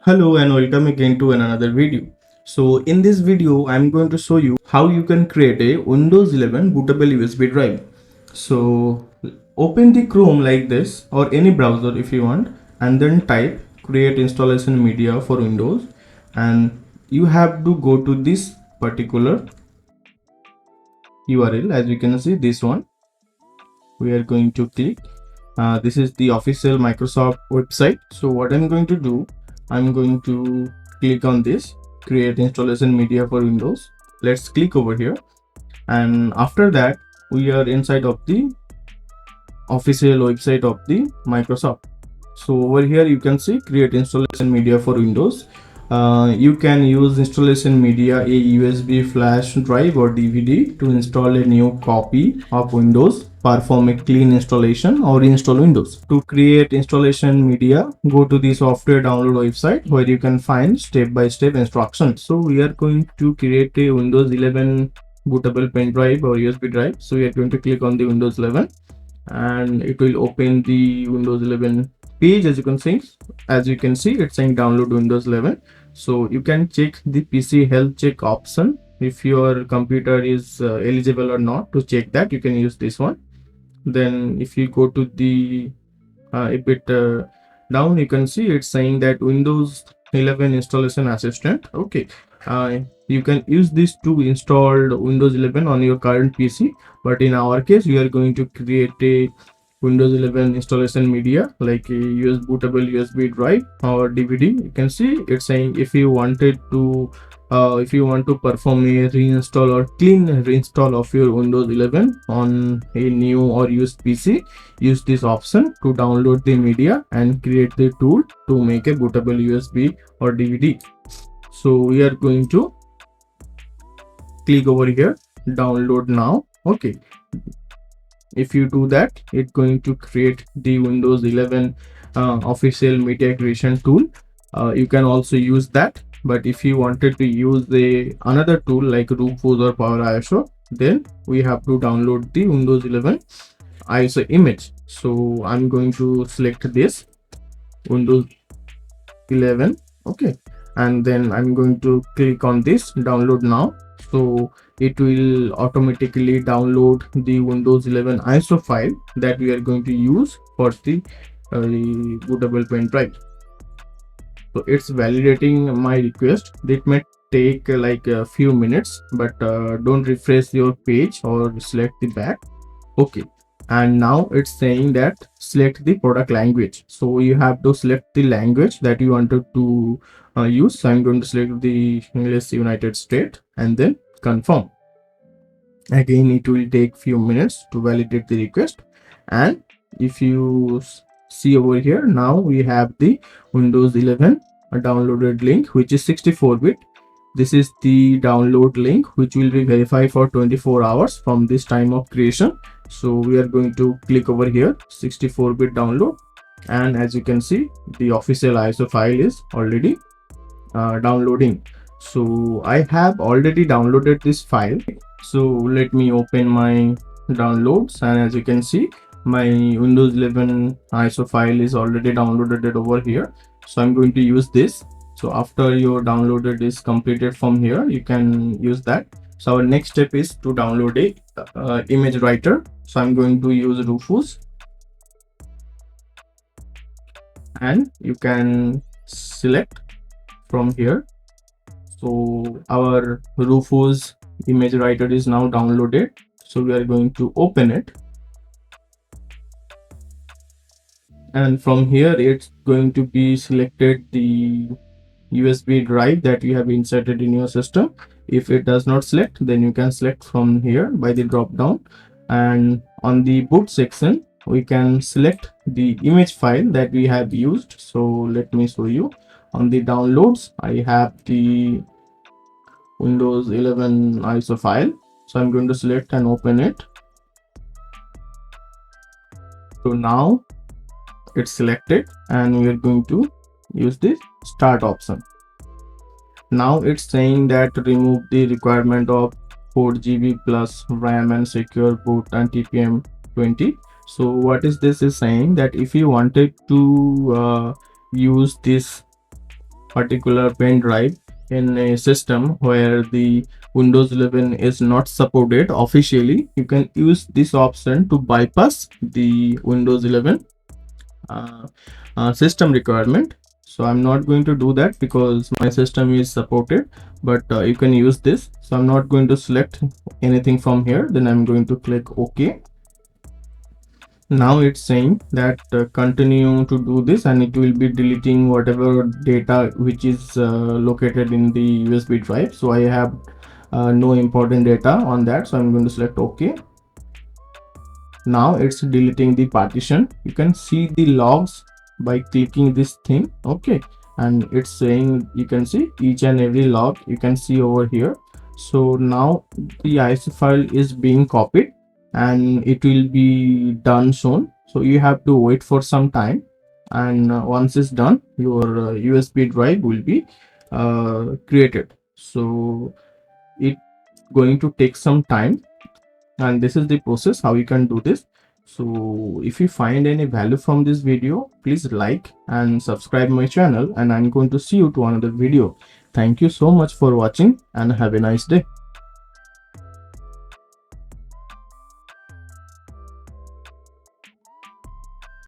Hello and welcome again to another video. So in this video I'm going to show you how you can create a Windows 11 bootable USB drive. So open the Chrome like this or any browser if you want, and then type create installation media for Windows, and you have to go to this particular URL. As you can see, this one we are going to click. This is the official Microsoft website. So what I'm going to do, I'm going to click on this create installation media for Windows. Let's click over here, and after that we are inside of the official website of the Microsoft. So over here you can see create installation media for Windows. You can use installation media, a USB flash drive or DVD to install a new copy of Windows, perform a clean installation or install Windows. To create installation media, go to the software download website where you can find step-by-step instructions. So we are going to create a Windows 11 bootable pen drive or USB drive. So we are going to click on the Windows 11 and it will open the Windows 11 page. As you can see, it's saying download Windows 11. So you can check the PC health check option if your computer is eligible or not. To check that, you can use this one. Then if you go to the a bit down, you can see it's saying that Windows 11 installation assistant. Okay, you can use this to install Windows 11 on your current PC, but in our case we are going to create a Windows 11 installation media like a bootable USB drive or DVD. You can see it's saying if you want to perform a reinstall or clean reinstall of your Windows 11 on a new or used PC, use this option to download the media and create the tool to make a bootable USB or DVD. So we are going to click over here, download now. Okay, if you do that, it's going to create the Windows 11 official media creation tool. You can also use that, but if you wanted to use another tool like Rufus or Power ISO, then we have to download the Windows 11 ISO image. So I'm going to select this Windows 11. Okay, and then I'm going to click on this download now. So it will automatically download the Windows 11 ISO file that we are going to use for the bootable pen drive. So it's validating my request. It may take like a few minutes, but don't refresh your page or select the back. Okay, and now it's saying that select the product language. So you have to select the language that you wanted to use. So I'm going to select the English United States and then confirm. Again, it will take few minutes to validate the request. And if you see over here, now we have the Windows 11 downloaded link, which is 64-bit. This is the download link which will be verified for 24 hours from this time of creation. So we are going to click over here, 64-bit download, and as you can see, the official ISO file is already downloading. So I have already downloaded this file. So let me open my downloads, and as you can see, my Windows 11 ISO file is already downloaded over here. So I'm going to use this. So after your downloaded is completed from here, you can use that. So our next step is to download a image writer. So I'm going to use Rufus, and you can select from here. So our Rufus image writer is now downloaded. So we are going to open it, and from here it's going to be selected the USB drive that you have inserted in your system. If it does not select, then you can select from here by the drop down, and on the boot section we can select the image file that we have used. So let me show you. On the downloads, I have the Windows 11 ISO file. So I'm going to select and open it. So now it's selected, and we are going to use the start option. Now it's saying that remove the requirement of 4 GB plus RAM and secure boot and TPM 20. So what is this is saying that if you wanted to use this particular pen drive in a system where the Windows 11 is not supported officially, you can use this option to bypass the Windows 11 system requirement. So I'm not going to do that because my system is supported, but you can use this. So I'm not going to select anything from here. Then I'm going to click OK. Now it's saying that continue to do this, and it will be deleting whatever data which is located in the USB drive. So I have no important data on that, so I'm going to select OK. Now it's deleting the partition. You can see the logs by clicking this thing. Okay, and it's saying, you can see each and every log you can see over here. So now the ISO file is being copied and it will be done soon. So you have to wait for some time, and once it's done, your USB drive will be created. So it's going to take some time, and this is the process how you can do this. So if you find any value from this video, please like and subscribe my channel, and I'm going to see you to another video. Thank you so much for watching and have a nice day.